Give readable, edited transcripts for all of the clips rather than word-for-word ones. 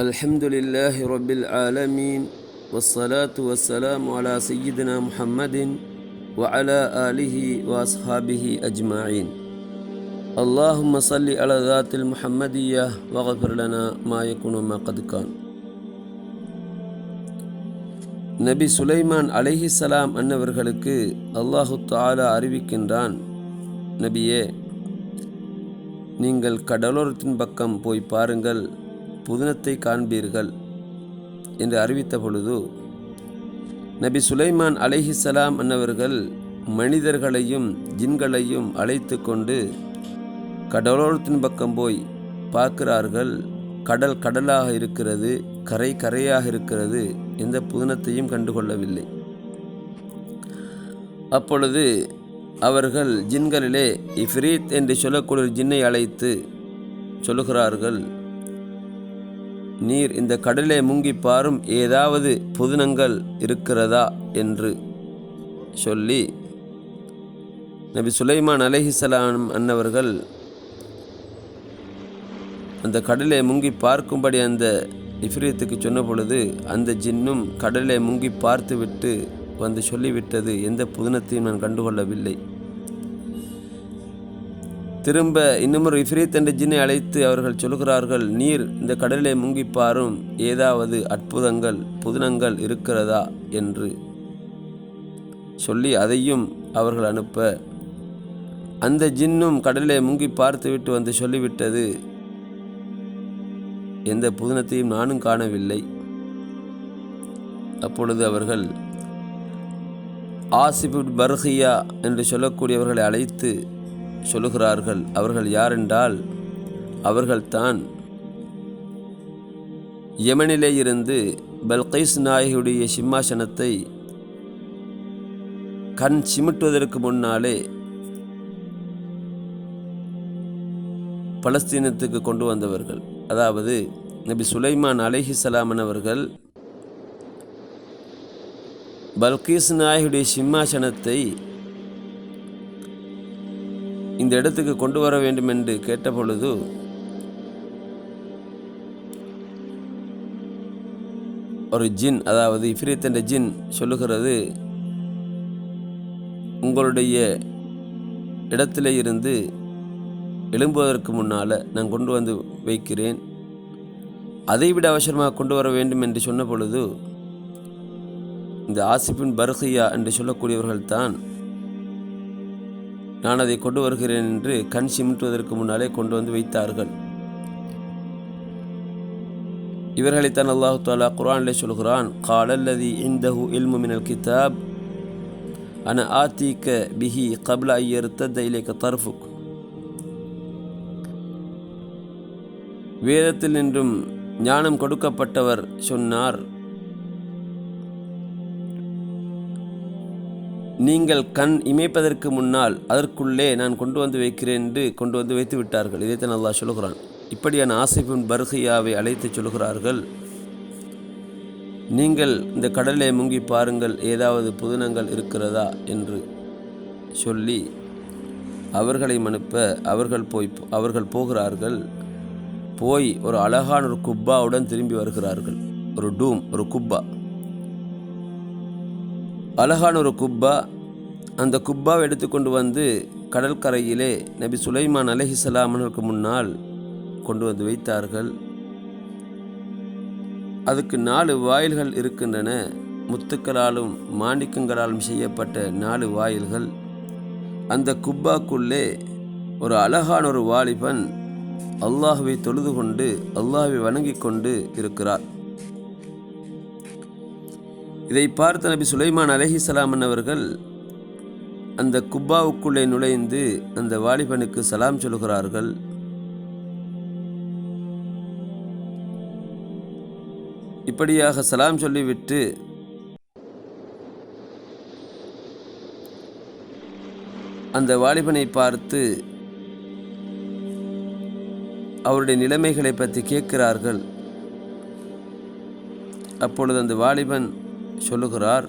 الحمد لله رب العالمين والصلاة والسلام على سيدنا محمد وعلى آله وأصحابه أجمعين. اللهم صل على ذات المحمدية واغفر لنا ما يكون ما قد كان. நபி சுலைமான் அலைஹிஸ்ஸலாம் அன்னவர்களுக்கு அல்லாஹு தஆலா அறிவிக்கின்றான், நபியே, நீங்கள் கடலோரத்தின் பக்கம் போய் பாருங்கள், புதினத்தை காண்பீர்கள் என்று அறிவித்த பொழுது நபி சுலைமான் அலைஹிஸ்ஸலாம் அன்னவர்கள் மனிதர்களையும் ஜின்களையும் அழைத்து கொண்டு கடலோரத்தின் பக்கம் போய் பார்க்கிறார்கள். கடல் கடலாக இருக்கிறது, கரை கரையாக இருக்கிறது, எந்த புதினத்தையும் கண்டுகொள்ளவில்லை. அப்பொழுது அவர்கள் ஜின்களிலே இஃப்ரீத் என்று சொல்லக்கூடிய ஒரு ஜின்னை அழைத்து சொல்லுகிறார்கள், நீர் இந்த கடலிலே முங்கி பாரும், ஏதாவது புதினங்கள் இருக்கிறதா என்று சொல்லி நபி சுலைமான் அலைஹிஸ்ஸலாம் அன்னவர்கள் அந்த கடலிலே முங்கி பார்க்கும்படி அந்த இஃப்ரீத்துக்கு சொன்ன பொழுது அந்த ஜின்னும் கடலிலே முங்கி பார்த்துவிட்டு வந்து சொல்லிவிட்டது, எந்த புதினத்தையும் நான் கண்டுகொள்ளவில்லை. திரும்ப இன்னும் இஃப்ரீத் என்ற ஜின்னை அழைத்து அவர்கள் சொல்கிறார்கள், நீர் இந்த கடலிலே முங்கி பாரும், ஏதாவது அற்புதங்கள் புதினங்கள் இருக்கிறதா என்று சொல்லி அதையும் அவர்கள் அனுப்ப அந்த ஜின்னும் கடலிலே முங்கி பார்த்துவிட்டு வந்து சொல்லிவிட்டது, எந்த புதினத்தையும் நானும் காணவில்லை. அப்பொழுது அவர்கள் ஆசிப் பர்ஹியா என்று சொல்லக்கூடியவர்களை அழைத்து சொல்லுகிறார்கள். அவர்கள் யாரென்றால் அவர்கள்தான் யமனிலே இருந்து பல்கைஸ் நாயகியுடைய சிம்மாசனத்தை கண் சிமிட்டுவதற்கு முன்னாலே பலஸ்தீனத்துக்கு கொண்டு வந்தவர்கள். அதாவது நபி சுலைமான் அலைஹிஸ்ஸலாம் அவர்கள் பல்கீஸ் நாயகியுடைய சிம்மாசனத்தை இந்த இடத்துக்கு கொண்டு வர வேண்டும் என்று கேட்டபொழுது ஒரு ஜின், அதாவது இஃப்ரீத் என்ற ஜின் சொல்லுகிறது, உங்களுடைய இடத்திலே இருந்து எழும்புவதற்கு முன்னால் நான் கொண்டு வந்து வைக்கிறேன், அதைவிட அவசரமாக கொண்டு வர வேண்டும் என்று சொன்ன பொழுது இந்த ஆசிபின் பர்ஹியா என்று சொல்லக்கூடியவர்கள்தான் நான் அதை கொண்டு வருகிறேன் என்று கண் சிமிட்டுவதற்கு முன்னாலே கொண்டு வந்து வைத்தார்கள். இவர்களைத்தான் அல்லாஹு தஆலா குர்ஆனிலே சொல்கிறான், காலல்லதி இன்தஹு இல்மு மினல் கிதாப் அன ஆதீக பிஹி கப்ல அய்யர்தத இலைக தர்ஃபுக். வேதத்தில் நின்றும் ஞானம் கொடுக்கப்பட்டவர் சொன்னார், நீங்கள் கண் இமைப்பதற்கு முன்னால் அதற்குள்ளே நான் கொண்டு வந்து வைக்கிறேன் என்று கொண்டு வந்து வைத்து விட்டார்கள். இதைத்தான் அல்லாஹ் சொல்கிறான். இப்படியான ஆசிபின் பர்ஹியாவை அழைத்து சொல்கிறார்கள், நீங்கள் இந்த கடலிலே முங்கி பாருங்கள், ஏதாவது புதினங்கள் இருக்கிறதா என்று சொல்லி அவர்களை அனுப்ப அவர்கள் போகிறார்கள். போய் ஒரு அழகான ஒரு குப்பாவுடன் திரும்பி வருகிறார்கள். ஒரு குப்பா, அழகான ஒரு குப்பா. அந்த குப்பாவை எடுத்துக்கொண்டு வந்து கடற்கரையிலே நபி சுலைமான் அலைஹிஸ்ஸலாம் அவர்களுக்கு முன்னால் கொண்டு வந்து வைத்தார்கள். அதுக்கு 4 வாயில்கள் இருக்கின்றன. முத்துக்களாலும் மாணிக்கங்களாலும் செய்யப்பட்ட 4 வாயில்கள். அந்த குப்பாக்குள்ளே ஒரு அழகான ஒரு வாலிபன் அல்லாஹ்வை தொழுது கொண்டு அல்லாஹ்வை வணங்கி கொண்டு இருக்கிறார். இதை பார்த்த நபி சுலைமான் அலைஹிஸ்ஸலாம் அவர்கள் அந்த குப்பாவுக்குள்ளே நுழைந்து அந்த வாலிபனுக்கு சலாம் சொல்கிறார்கள். இப்படியாக சலாம் சொல்லிவிட்டு அந்த வாலிபனை பார்த்து அவருடைய நிலைமைகளை பற்றி கேட்கிறார்கள். அப்பொழுது அந்த வாலிபன் சொல்லுகிறார்,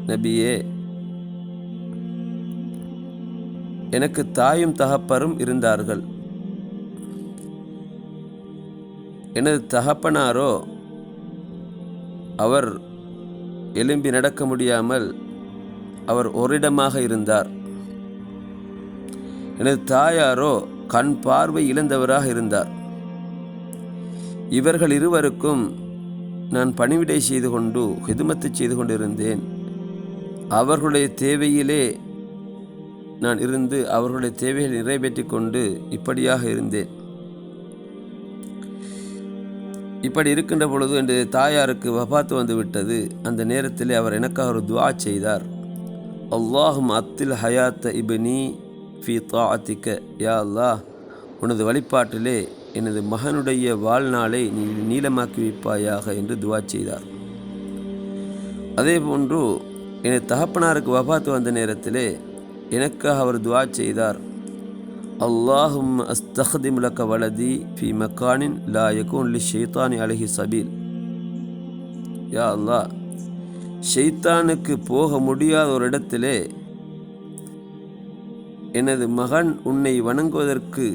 நபியே, எனக்கு தாயும் தகப்பரும் இருந்தார்கள். எனது தகப்பனாரோ அவர் எழும்பி நடக்க முடியாமல் அவர் ஓரிடமாக இருந்தார். எனது தாயாரோ கண் பார்வை இழந்தவராக இருந்தார். இவர்கள் இருவருக்கும் நான் பணிவிடை செய்து கொண்டு ஹிதுமத்து செய்து கொண்டிருந்தேன். அவர்களுடைய தேவையிலே நான் இருந்து அவர்களுடைய தேவைகளை நிறைவேற்றி கொண்டு இப்படியாக இருந்தேன். இப்படி இருக்கின்ற பொழுது என் தாயாருக்கு வஃபாத்து வந்து விட்டது. அந்த நேரத்திலே அவர் எனக்காக ஒரு துஆ செய்தார். அல்லாஹும் அத்தில் ஹயாத்த இப்னி ஃபி தாஅத்திக, யா அல்லாஹ், உனது வழிபாட்டிலே எனது மகனுடைய வாழ்நாளை நீ நீளமாக்கி வைப்பாயாக என்று துஆ செய்தார். அதே போன்று எனது தகப்பனாருக்கு வஃபாத்து வந்த நேரத்திலே எனக்காக அவர் துஆ செய்தார். அல்லாஹும் அஸ்தக்திம் லக வலதி ஃபி மக்கானின் லா யகூன் லி ஷைத்தானி அலைஹி சபீல், யா அல்லாஹ், ஷைத்தானுக்கு போக முடியாத ஒரு இடத்திலே எனது மகன் உன்னை வணங்குவதற்கு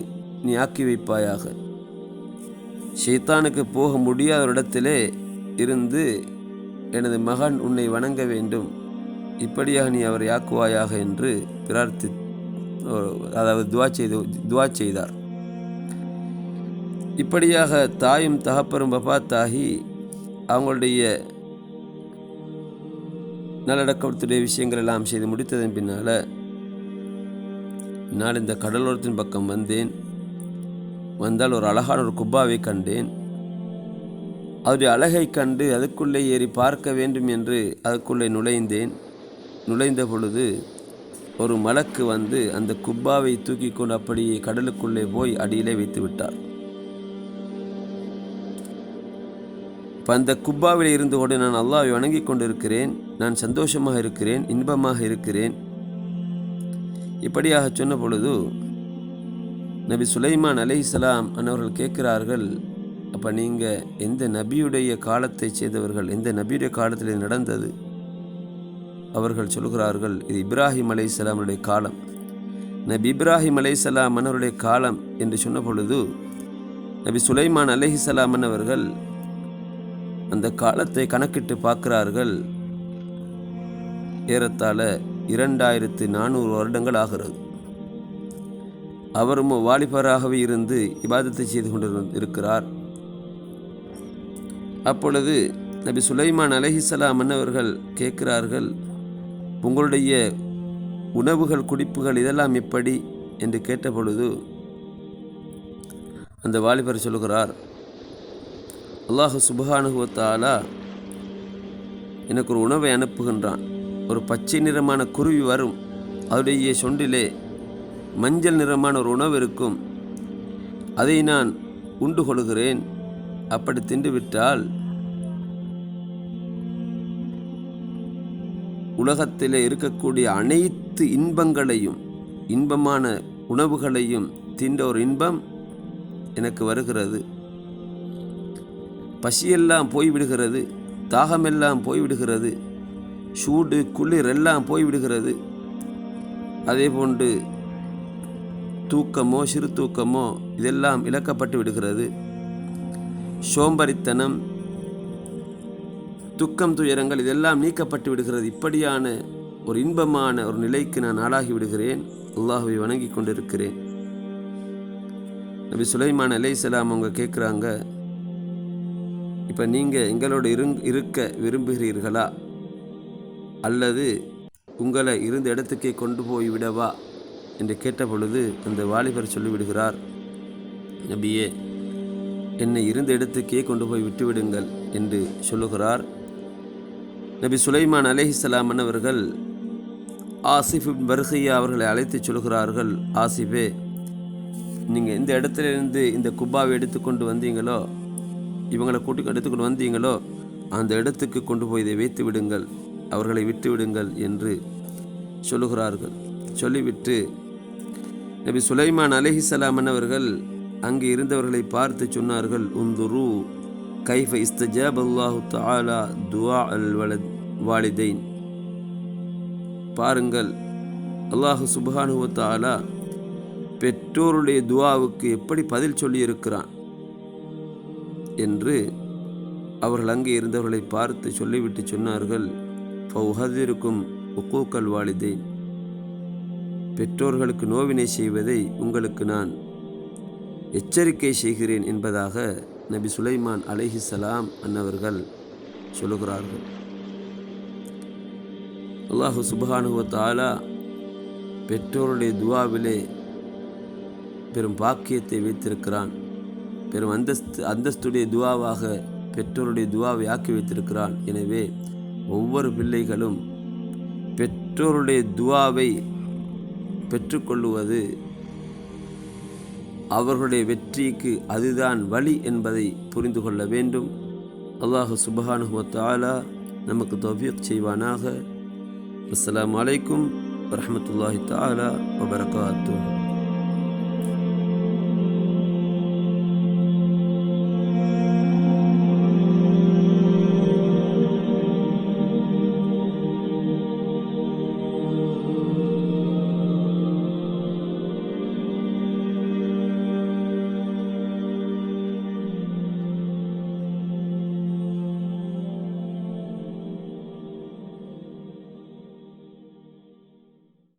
நீ ஆக்கி வைப்பாயாக. ஷைத்தானுக்கு போக முடியாத ஒரு இடத்திலே இருந்து எனது மகன் உன்னை வணங்க வேண்டும், இப்படியாக நீ அவரை ஆக்குவாயாக என்று அதாவது துஆ செய்தார். இப்படியாக தாயும் தகப்பரும் வஃபாத்தாகி அவங்களுடைய நல்லடக்கத்துடைய விஷயங்கள் எல்லாம் செய்து முடித்ததன் பின்னால் நான் இந்த கடலோரத்தின் பக்கம் வந்தால் ஒரு அழகான ஒரு குப்பாவை கண்டேன். அவருடைய அழகை கண்டு அதுக்குள்ளே ஏறி பார்க்க வேண்டும் என்று அதுக்குள்ளே நுழைந்த பொழுது ஒரு மலக்கு வந்து அந்த குப்பாவை தூக்கி கொண்டு அப்படியே கடலுக்குள்ளே போய் அடியிலே வைத்து விட்டார். இப்போ அந்த குப்பாவில் இருந்து கொண்டு நான் அல்லாஹ்வை வணங்கி கொண்டிருக்கிறேன், நான் சந்தோஷமாக இருக்கிறேன், இன்பமாக இருக்கிறேன். இப்படியாக சொன்ன பொழுது நபி சுலைமான் அலைஹிஸ்ஸலாம் அன்னவர்கள் கேட்கிறார்கள், அப்போ நீங்கள் எந்த நபியுடைய காலத்தை செய்தவர்கள், எந்த நபியுடைய காலத்தில் நடந்தது? அவர்கள் சொல்கிறார்கள், இது இப்ராஹிம் அலைஹிஸ்ஸலாமுடைய காலம். நபி இப்ராஹிம் அலைஹிஸ்ஸலாம் அன்னவருடைய காலம் என்று சொன்ன பொழுது நபி சுலைமான் அலைஹிஸ்ஸலாம் அன்னவர்கள் அந்த காலத்தை கணக்கிட்டு பார்க்கிறார்கள். ஏறத்தாழ 2400 வருடங்கள் ஆகிறது. அவரும் வாலிபராகவே இருந்து இபாதத்தை செய்து கொண்டு இருக்கிறார். அப்பொழுது நபி சுலைமான் அலைஹிஸ்ஸலாம் அன்னவர்கள் கேட்கிறார்கள், உங்களுடைய உணவுகள் குடிப்புகள் இதெல்லாம் எப்படி என்று கேட்ட பொழுது அந்த வாலிபர் சொல்கிறார், அல்லாஹ் சுப்ஹானஹு வ தஆலா எனக்கு ஒரு உணவை அனுப்புகின்றான். ஒரு பச்சை நிறமான குருவி வரும், அவருடைய சொண்டிலே மஞ்சள் நிறமான ஒரு உணவு இருக்கும். அதை நான் உண்டு கொள்கிறேன். அப்படி தின்றுவிட்டால் உலகத்திலே இருக்கக்கூடிய அனைத்து இன்பங்களையும், இன்பமான உணவுகளையும் தின்ற ஒரு இன்பம் எனக்கு வருகிறது. பசியெல்லாம் போய்விடுகிறது, தாகமெல்லாம் போய்விடுகிறது, சூடு குளிர் எல்லாம் போய்விடுகிறது. அதே போன்று தூக்கமோ சிறு தூக்கமோ இதெல்லாம் இழக்கப்பட்டு விடுகிறது. சோம்பரித்தனம், துக்கம், துயரங்கள் இதெல்லாம் நீக்கப்பட்டு விடுகிறது. இப்படியான ஒரு இன்பமான ஒரு நிலைக்கு நான் ஆளாகி விடுகிறேன். அல்லாஹ்வை வணங்கி கொண்டிருக்கிறேன். நபி சுலைமான் அலைஹிஸ்ஸலாம் அவங்க கேட்குறாங்க, இப்போ நீங்கள் எங்களோடு இருக்க விரும்புகிறீர்களா, அல்லது உங்களை இருந்த இடத்துக்கே கொண்டு போய் விடவா என்று கேட்ட பொழுது அந்த வாலிபர் சொல்லிவிடுகிறார், நபியே, என்னை இருந்த இடத்துக்கே கொண்டு போய் விட்டுவிடுங்கள் என்று சொல்லுகிறார். நபி சுலைமான் அலைஹிஸ்ஸலாம் அவர்கள் ஆசிஃப் இப்னு பர்கியா அவர்களை அழைத்து சொல்கிறார்கள், ஆசிஃபே, நீங்கள் இந்த இடத்துலேருந்து இந்த குப்பாவை எடுத்துக்கொண்டு வந்தீங்களோ, இவங்களை கூட்டி எடுத்துக்கொண்டு வந்தீங்களோ, அந்த இடத்துக்கு கொண்டு போய் இதை வைத்து விடுங்கள், அவர்களை விட்டு விடுங்கள் என்று சொல்லுகிறார்கள். சொல்லிவிட்டு நபி சுலைமான் அலைஹிஸ்ஸலாம் அவர்கள் அங்கே இருந்தவர்களை பார்த்து சொன்னார்கள், உந்துரு கைஃப இஸ்தஜாப அல்லாஹு தஆலா துஆ அல் வாலிதைன். பாருங்கள், அல்லாஹு சுப்ஹானஹு வ தஆலா பெற்றோருடைய துஆவுக்கு எப்படி பதில் சொல்லியிருக்கிறான். என்று அவர்கள் அங்கே இருந்தவர்களை பார்த்து சொல்லிவிட்டு சொன்னார்கள், ஃபௌஹதிருக்கும் உக்கூக்கல் வாலிதைன், பெற்றோர்களுக்கு நோவினை செய்வதை உங்களுக்கு நான் எச்சரிக்கை செய்கிறேன் என்பதாக நபி சுலைமான் அலைஹிஸ்ஸலாம் அன்னவர்கள் சொல்லுகிறார்கள். அல்லாஹு சுப்ஹானஹு வ தஆலா பெற்றோருடைய துவாவிலே பெரும் பாக்கியத்தை வைத்திருக்கிறான். பெரும் அந்தஸ்துடைய துவாவாக பெற்றோருடைய துவாவை ஆக்கி வைத்திருக்கிறான். எனவே ஒவ்வொரு பிள்ளைகளும் பெற்றோருடைய துவாவை பெற்றுக்கொள்வது அவர்களுடைய வெற்றிக்கு அதுதான் வழி என்பதை புரிந்து கொள்ள வேண்டும். அல்லாஹு சுப்ஹானஹு வ தஆலா நமக்கு தௌஃபீக் செய்வானாக. அஸ்ஸலாமு அலைக்கும் வரஹ்மத்துல்லாஹி தஆலா வ பரகாத்துஹு.